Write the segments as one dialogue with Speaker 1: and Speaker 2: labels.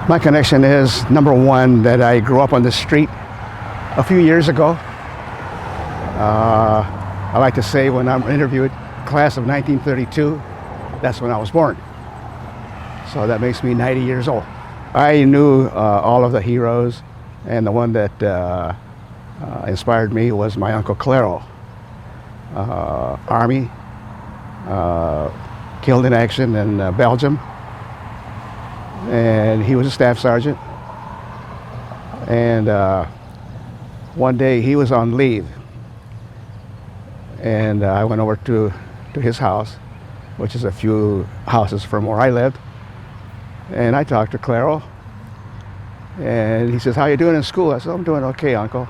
Speaker 1: My connection is, number one, that I grew up on the street a few years ago. I like to say when I'm interviewed, class of 1932, that's when I was born. So that makes me 90 years old. I knew all of the heroes, and the one that inspired me was my Uncle Claro. Army, killed in action in Belgium, and he was a staff sergeant. And one day he was on leave, and I went over to his house, which is a few houses from where I lived, and I talked to Claro, and he says, "How you doing in school?" I said, "I'm doing okay, Uncle."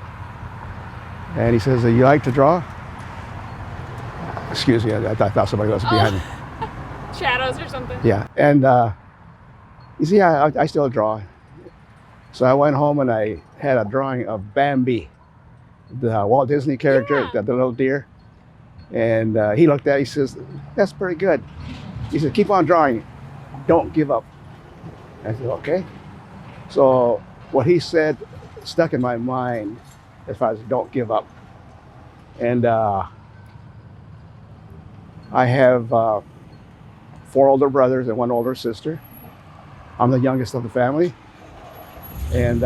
Speaker 1: And he says, "You like to draw?" Excuse me, I thought somebody was behind me.
Speaker 2: Shadows or something.
Speaker 1: Yeah, and you see, I still draw. So I went home and I had a drawing of Bambi, the Walt Disney character, the little deer. And he looked at it, he says, "That's pretty good." He said, "Keep on drawing, don't give up." I said, "Okay." So what he said stuck in my mind as far as don't give up. And I have 4 older brothers and 1 older sister. I'm the youngest of the family. And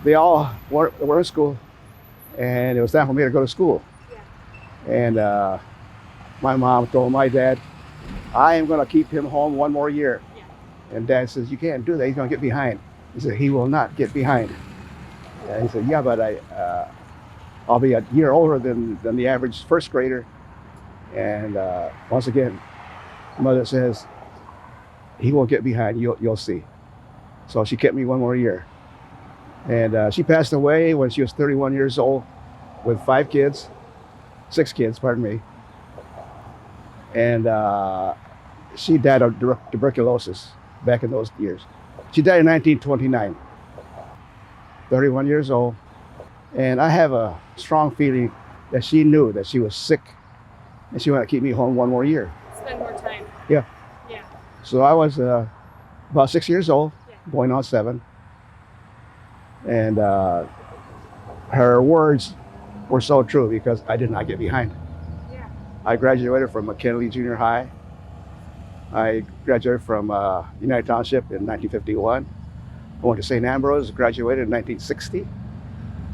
Speaker 1: they all were in school, and it was time for me to go to school. And my mom told my dad, "I am going to keep him home 1 more year." And Dad says, "You can't do that, he's going to get behind." He said, "He will not get behind." And he said, "Yeah, but I'll be a year older than the average first grader." And once again, Mother says, "He won't get behind, you'll see." So she kept me 1 more year. And she passed away when she was 31 years old with 6 kids, pardon me. And she died of tuberculosis back in those years. She died in 1929, 31 years old. And I have a strong feeling that she knew that she was sick, and she wanted to keep me home 1 more year.
Speaker 2: Spend more time.
Speaker 1: Yeah.
Speaker 2: Yeah.
Speaker 1: So I was about 6 years old, going on 7. And her words were so true because I did not get behind.
Speaker 2: Yeah.
Speaker 1: I graduated from McKinley Junior High. I graduated from United Township in 1951. I went to St. Ambrose, graduated in 1960.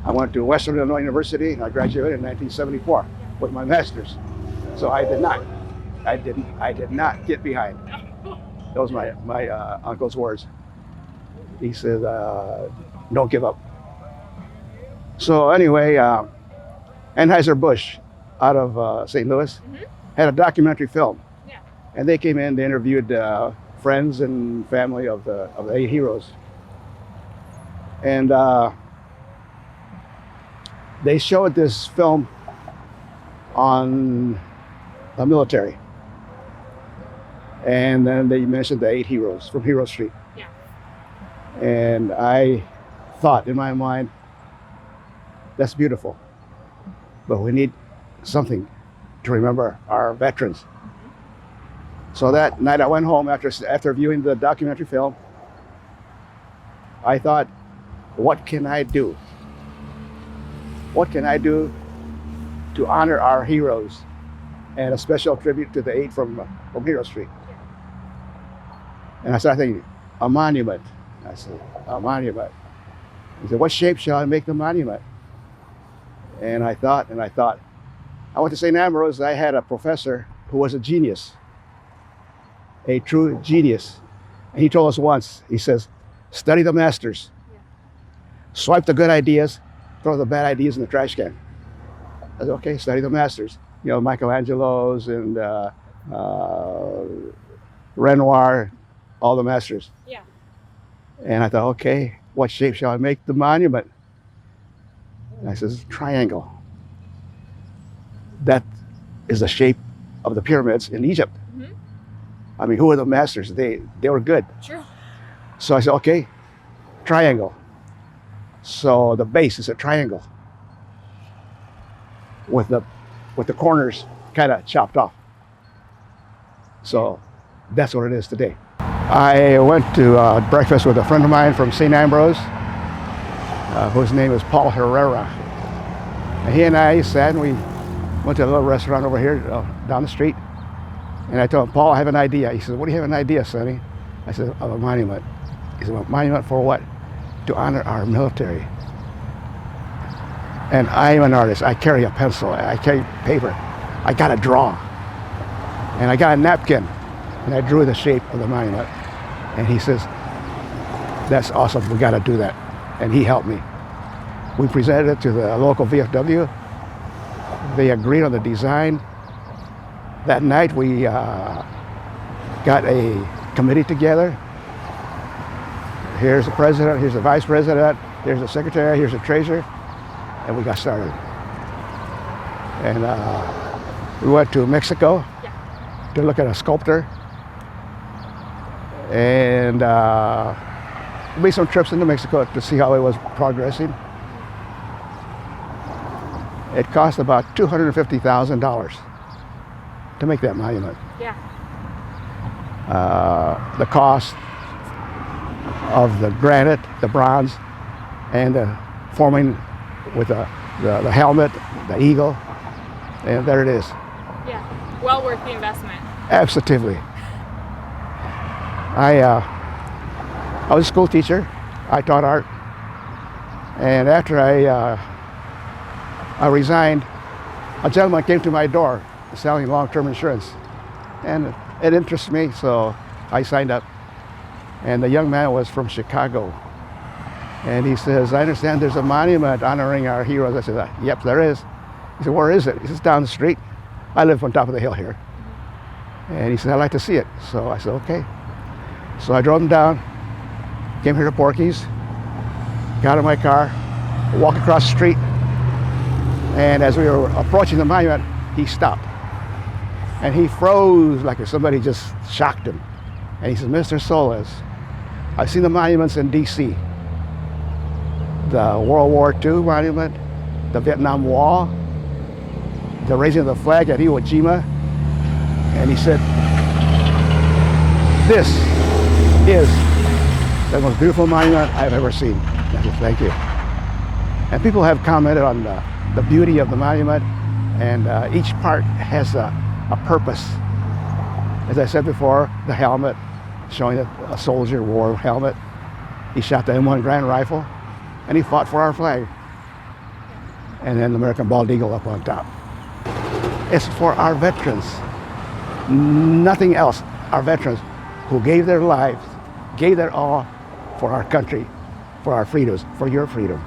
Speaker 1: I went to Western Illinois University, and I graduated in 1974 with my master's. So I did not get behind. Those are my uncle's words. He said, "Don't give up." So anyway, Anheuser-Busch out of St. Louis had a documentary film.
Speaker 2: Yeah.
Speaker 1: And they came in, they interviewed friends and family of the 8 heroes. And they showed this film on the military. And then they mentioned the 8 heroes from Hero Street.
Speaker 2: Yeah.
Speaker 1: And I thought in my mind, that's beautiful, but we need something to remember our veterans. So that night I went home after viewing the documentary film. I thought, what can I do? What can I do to honor our heroes, and a special tribute to the 8 from Hero Street? And I started thinking, a monument. I said, a monument. He said, "What shape shall I make the monument?" And I thought. I went to St. Ambrose. I had a professor who was a genius, a true genius. And he told us once, he says, "Study the masters. Swipe the good ideas, throw the bad ideas in the trash can." I said, "Okay, study the masters." You know, Michelangelo's and Renoir, all the masters.
Speaker 2: Yeah.
Speaker 1: And I thought, okay, what shape shall I make the monument? And I says, triangle. That is the shape of the pyramids in Egypt. I mean, who are the masters? They were good.
Speaker 2: True.
Speaker 1: So I said, okay, triangle. So the base is a triangle with the corners kind of chopped off. So that's what it is today. I went to breakfast with a friend of mine from St. Ambrose, whose name is Paul Herrera. And he and I sat and we went to a little restaurant over here down the street. And I told him, Paul, I have an idea. He said, what do you have an idea, Sonny? I said, of a monument. He said, a monument for what? To honor our military. And I'm an artist. I carry a pencil. I carry paper. I got to draw. And I got a napkin. And I drew the shape of the monument. And he says, that's awesome. We got to do that. And he helped me. We presented it to the local VFW. They agreed on the design. That night we got a committee together. Here's the president, here's the vice president, here's the secretary, here's the treasurer, and we got started. And we went to Mexico to look at a sculptor, and made some trips into Mexico to see how it was progressing. It cost about $250,000 to make that monument.
Speaker 2: Yeah.
Speaker 1: The cost of the granite, the bronze, and the forming with the helmet, the eagle, and there it is.
Speaker 2: Yeah. Well worth the investment.
Speaker 1: Absolutely. I was a school teacher. I taught art, and after I resigned, a gentleman came to my door selling long-term insurance, and it interested me, so I signed up. And the young man was from Chicago, and he says, I understand there's a monument honoring our heroes. I said, yep, there is. He said, where is it? He says, down the street. I live on top of the hill here. And he said, I'd like to see it. So I said, okay. So I drove him down, came here to Porky's, got in my car, walked across the street, and as we were approaching the monument, he stopped. And he froze like if somebody just shocked him. And he said, Mr. Soliz, I've seen the monuments in D.C. The World War II monument, the Vietnam Wall, the raising of the flag at Iwo Jima. And he said, this is the most beautiful monument I've ever seen. I said, thank you. And people have commented on the beauty of the monument, and each part has a purpose. As I said before, the helmet, showing that a soldier wore a helmet. He shot the M1 Grand Rifle, and he fought for our flag. And then the American Bald Eagle up on top. It's for our veterans, nothing else. Our veterans who gave their lives, gave their all for our country, for our freedoms, for your freedom.